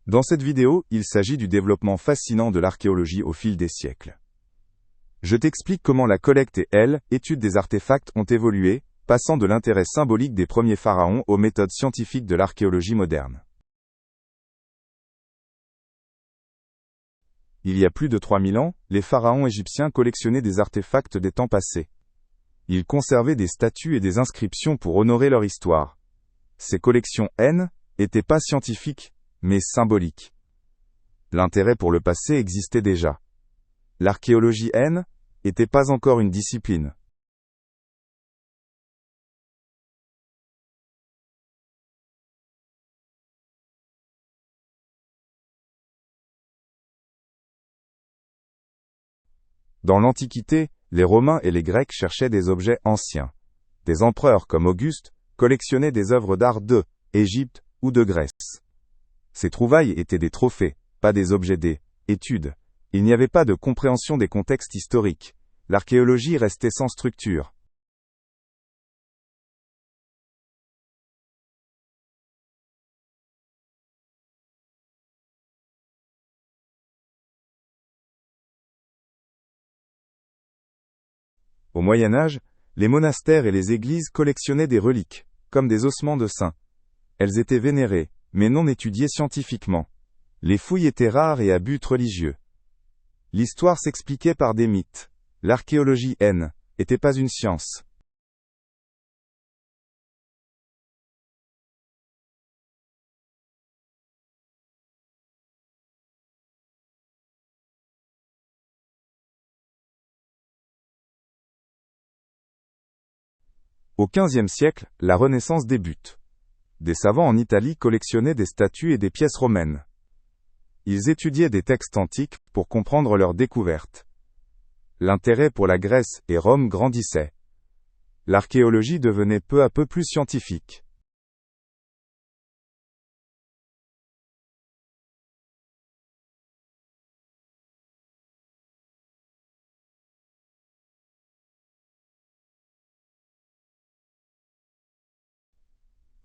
Dans cette vidéo, il s'agit du développement fascinant de l'archéologie au fil des siècles. Je t'explique comment la collecte et l'étude des artefacts ont évolué, passant de l'intérêt symbolique des premiers pharaons aux méthodes scientifiques de l'archéologie moderne. Il y a plus de 3000 ans, les pharaons égyptiens collectionnaient des artefacts des temps passés. Ils conservaient des statues et des inscriptions pour honorer leur histoire. Ces collections n'étaient pas scientifiques, mais symboliques. L'intérêt pour le passé existait déjà. L'archéologie n'était pas encore une discipline. Dans l'Antiquité, les Romains et les Grecs cherchaient des objets anciens. Des empereurs comme Auguste collectionnaient des œuvres d'art d'Égypte ou de Grèce. Ces trouvailles étaient des trophées, pas des objets d'étude. Il n'y avait pas de compréhension des contextes historiques. L'archéologie restait sans structure. Au Moyen Âge, les monastères et les églises collectionnaient des reliques, comme des ossements de saints. Elles étaient vénérées, mais non étudiées scientifiquement. Les fouilles étaient rares et à but religieux. L'histoire s'expliquait par des mythes. L'archéologie n'était pas une science. Au XVe siècle, la Renaissance débute. Des savants en Italie collectionnaient des statues et des pièces romaines. Ils étudiaient des textes antiques pour comprendre leurs découvertes. L'intérêt pour la Grèce et Rome grandissait. L'archéologie devenait peu à peu plus scientifique.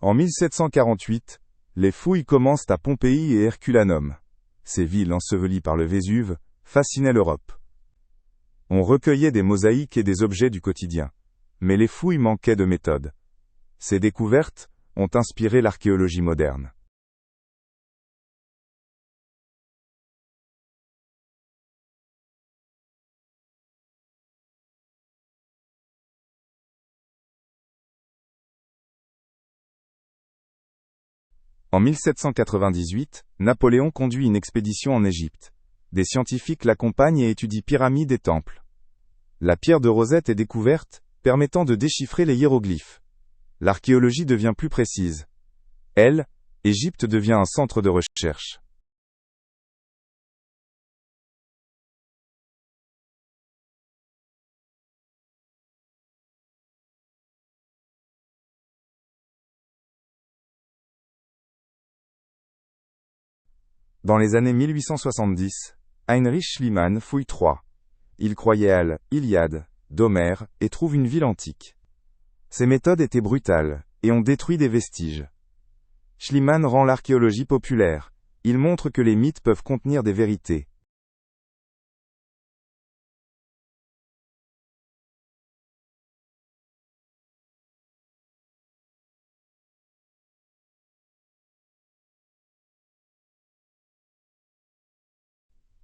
En 1748, les fouilles commencent à Pompéi et Herculanum. Ces villes ensevelies par le Vésuve fascinaient l'Europe. On recueillait des mosaïques et des objets du quotidien. Mais les fouilles manquaient de méthode. Ces découvertes ont inspiré l'archéologie moderne. En 1798, Napoléon conduit une expédition en Égypte. Des scientifiques l'accompagnent et étudient pyramides et temples. La pierre de Rosette est découverte, permettant de déchiffrer les hiéroglyphes. L'archéologie devient plus précise. Égypte devient un centre de recherche. Dans les années 1870, Heinrich Schliemann fouille Troie. Il croyait à l'Iliade d'Homère et trouve une ville antique. Ses méthodes étaient brutales et ont détruit des vestiges. Schliemann rend l'archéologie populaire. Il montre que les mythes peuvent contenir des vérités.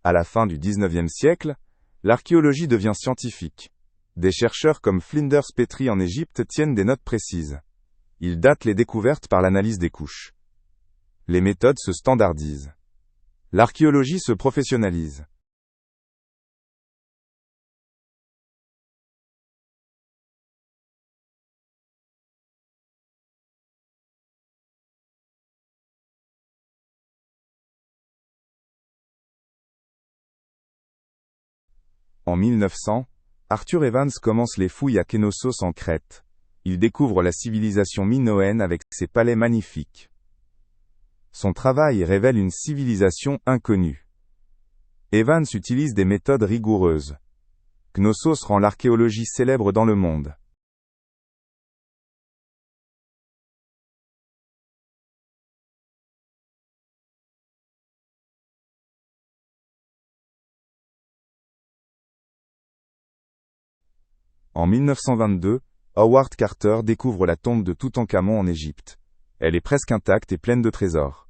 À la fin du XIXe siècle, l'archéologie devient scientifique. Des chercheurs comme Flinders Petrie en Égypte tiennent des notes précises. Ils datent les découvertes par l'analyse des couches. Les méthodes se standardisent. L'archéologie se professionnalise. En 1900, Arthur Evans commence les fouilles à Knossos en Crète. Il découvre la civilisation minoenne avec ses palais magnifiques. Son travail révèle une civilisation inconnue. Evans utilise des méthodes rigoureuses. Knossos rend l'archéologie célèbre dans le monde. En 1922, Howard Carter découvre la tombe de Toutankhamon en Égypte. Elle est presque intacte et pleine de trésors.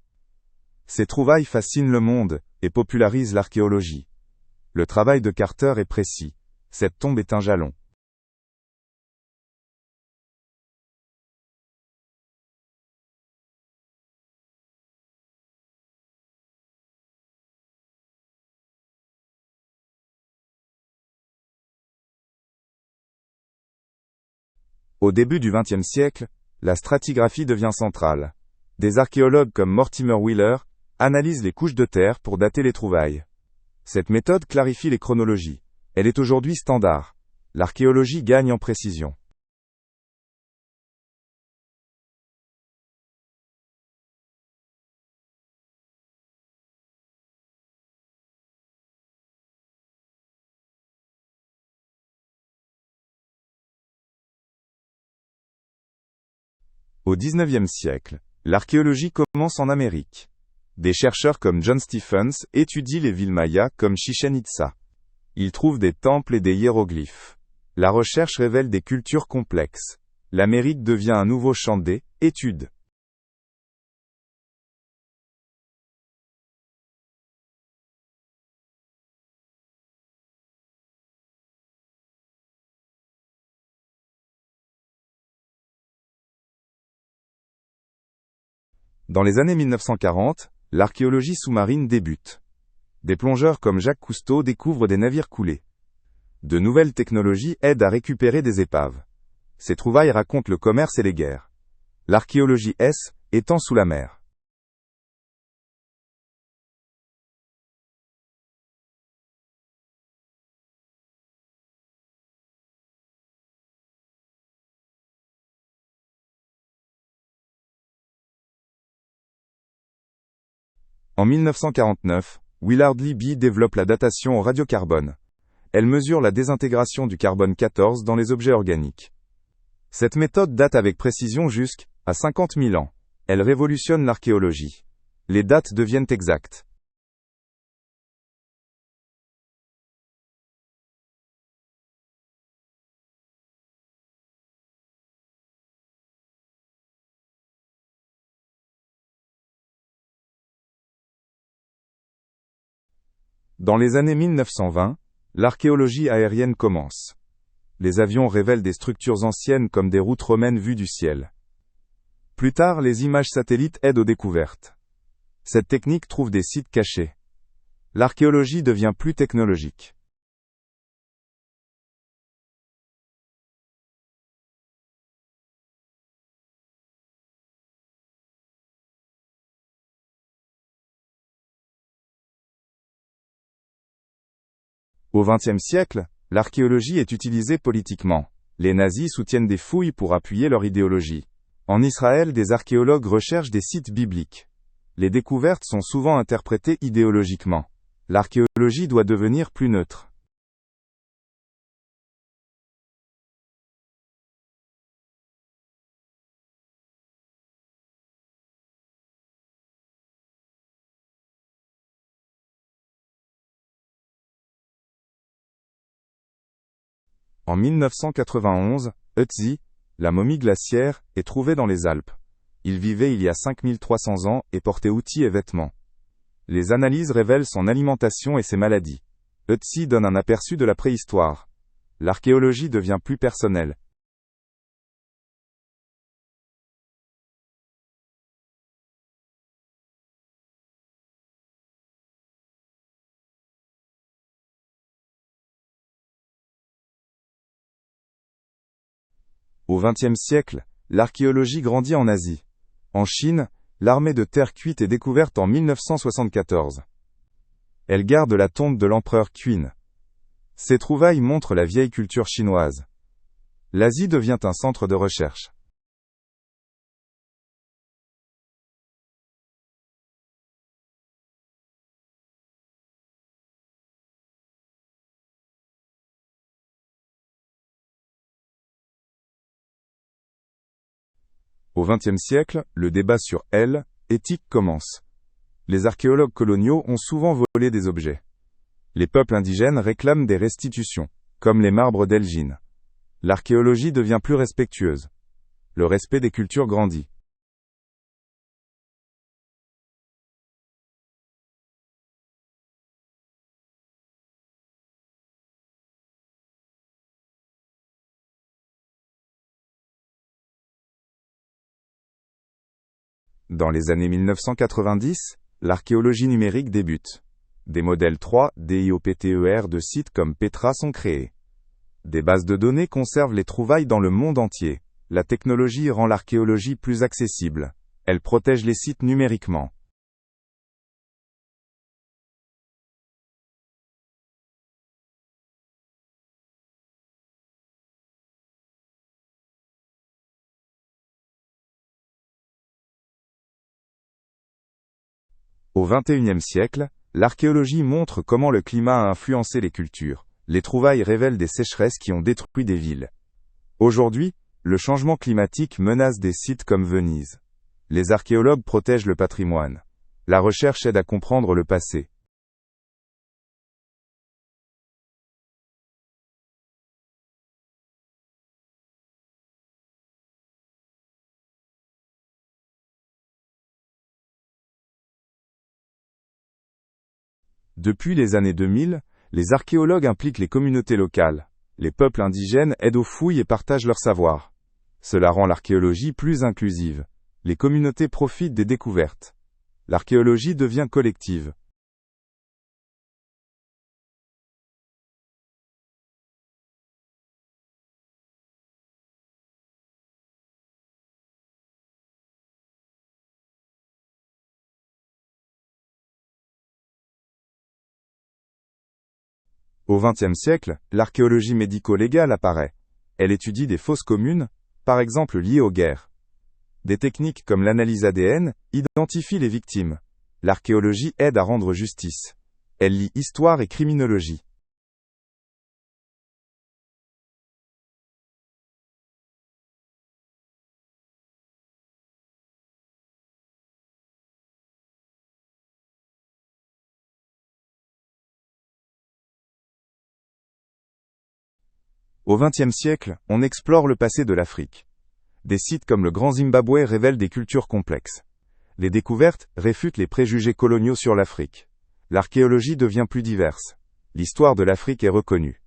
Ces trouvailles fascinent le monde et popularisent l'archéologie. Le travail de Carter est précis. Cette tombe est un jalon. Au début du XXe siècle, la stratigraphie devient centrale. Des archéologues comme Mortimer Wheeler analysent les couches de terre pour dater les trouvailles. Cette méthode clarifie les chronologies. Elle est aujourd'hui standard. L'archéologie gagne en précision. Au XIXe siècle, l'archéologie commence en Amérique. Des chercheurs comme John Stephens étudient les villes mayas comme Chichén Itzá. Ils trouvent des temples et des hiéroglyphes. La recherche révèle des cultures complexes. L'Amérique devient un nouveau champ d'études. Dans les années 1940, l'archéologie sous-marine débute. Des plongeurs comme Jacques Cousteau découvrent des navires coulés. De nouvelles technologies aident à récupérer des épaves. Ces trouvailles racontent le commerce et les guerres. L'archéologie étend sous la mer. En 1949, Willard Libby développe la datation au radiocarbone. Elle mesure la désintégration du carbone 14 dans les objets organiques. Cette méthode date avec précision jusqu'à 50 000 ans. Elle révolutionne l'archéologie. Les dates deviennent exactes. Dans les années 1920, l'archéologie aérienne commence. Les avions révèlent des structures anciennes comme des routes romaines vues du ciel. Plus tard, les images satellites aident aux découvertes. Cette technique trouve des sites cachés. L'archéologie devient plus technologique. Au XXe siècle, l'archéologie est utilisée politiquement. Les nazis soutiennent des fouilles pour appuyer leur idéologie. En Israël, des archéologues recherchent des sites bibliques. Les découvertes sont souvent interprétées idéologiquement. L'archéologie doit devenir plus neutre. En 1991, Ötzi, la momie glaciaire, est trouvée dans les Alpes. Il vivait il y a 5300 ans et portait outils et vêtements. Les analyses révèlent son alimentation et ses maladies. Ötzi donne un aperçu de la préhistoire. L'archéologie devient plus personnelle. Au XXe siècle, l'archéologie grandit en Asie. En Chine, l'armée de terre cuite est découverte en 1974. Elle garde la tombe de l'empereur Qin. Ces trouvailles montrent la vieille culture chinoise. L'Asie devient un centre de recherche. Au XXe siècle, le débat sur éthique commence. Les archéologues coloniaux ont souvent volé des objets. Les peuples indigènes réclament des restitutions, comme les marbres d'Elgin. L'archéologie devient plus respectueuse. Le respect des cultures grandit. Dans les années 1990, l'archéologie numérique débute. Des modèles 3D IOPTER de sites comme Petra sont créés. Des bases de données conservent les trouvailles dans le monde entier. La technologie rend l'archéologie plus accessible. Elle protège les sites numériquement. Au XXIe siècle, l'archéologie montre comment le climat a influencé les cultures. Les trouvailles révèlent des sécheresses qui ont détruit des villes. Aujourd'hui, le changement climatique menace des sites comme Venise. Les archéologues protègent le patrimoine. La recherche aide à comprendre le passé. Depuis les années 2000, les archéologues impliquent les communautés locales. Les peuples indigènes aident aux fouilles et partagent leur savoir. Cela rend l'archéologie plus inclusive. Les communautés profitent des découvertes. L'archéologie devient collective. Au XXe siècle, l'archéologie médico-légale apparaît. Elle étudie des fosses communes, par exemple liées aux guerres. Des techniques comme l'analyse ADN identifient les victimes. L'archéologie aide à rendre justice. Elle lie histoire et criminologie. Au XXe siècle, on explore le passé de l'Afrique. Des sites comme le Grand Zimbabwe révèlent des cultures complexes. Les découvertes réfutent les préjugés coloniaux sur l'Afrique. L'archéologie devient plus diverse. L'histoire de l'Afrique est reconnue.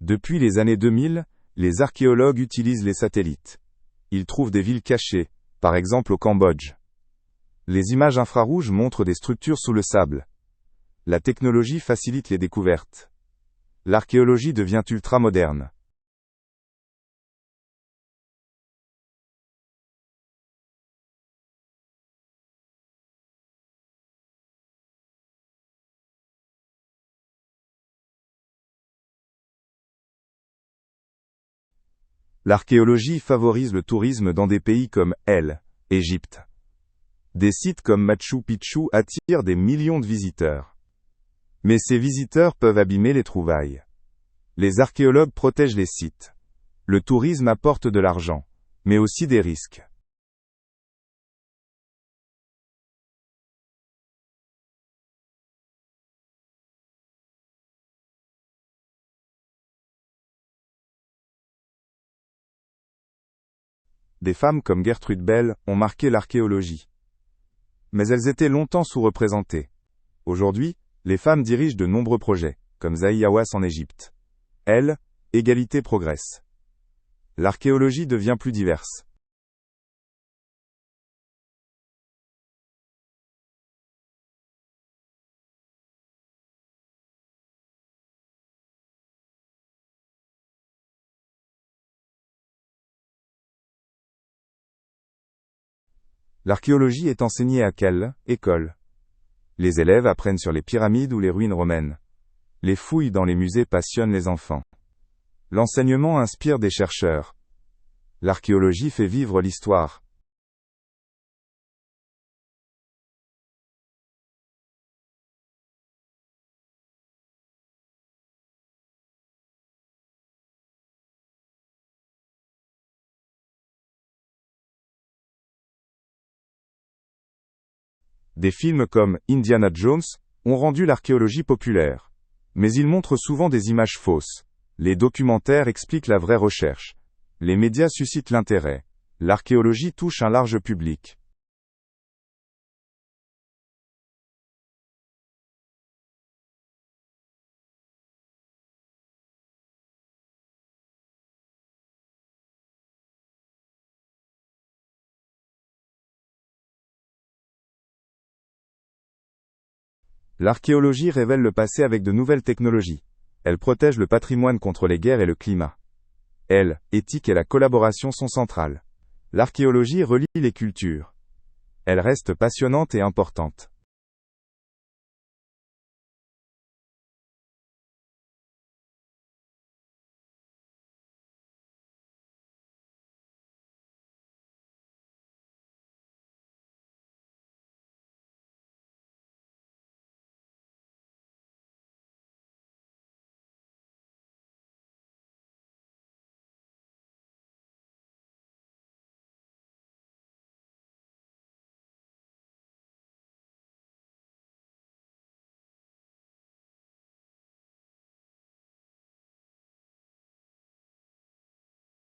Depuis les années 2000, les archéologues utilisent les satellites. Ils trouvent des villes cachées, par exemple au Cambodge. Les images infrarouges montrent des structures sous le sable. La technologie facilite les découvertes. L'archéologie devient ultra-moderne. L'archéologie favorise le tourisme dans des pays comme Égypte. Des sites comme Machu Picchu attirent des millions de visiteurs. Mais ces visiteurs peuvent abîmer les trouvailles. Les archéologues protègent les sites. Le tourisme apporte de l'argent, mais aussi des risques. Des femmes comme Gertrude Bell ont marqué l'archéologie. Mais elles étaient longtemps sous-représentées. Aujourd'hui, les femmes dirigent de nombreux projets, comme Zahi Hawass en Égypte. Égalité progresse. L'archéologie devient plus diverse. L'archéologie est enseignée à quelle école? Les élèves apprennent sur les pyramides ou les ruines romaines. Les fouilles dans les musées passionnent les enfants. L'enseignement inspire des chercheurs. L'archéologie fait vivre l'histoire. Des films comme Indiana Jones ont rendu l'archéologie populaire. Mais ils montrent souvent des images fausses. Les documentaires expliquent la vraie recherche. Les médias suscitent l'intérêt. L'archéologie touche un large public. L'archéologie révèle le passé avec de nouvelles technologies. Elle protège le patrimoine contre les guerres et le climat. Éthique et la collaboration sont centrales. L'archéologie relie les cultures. Elle reste passionnante et importante.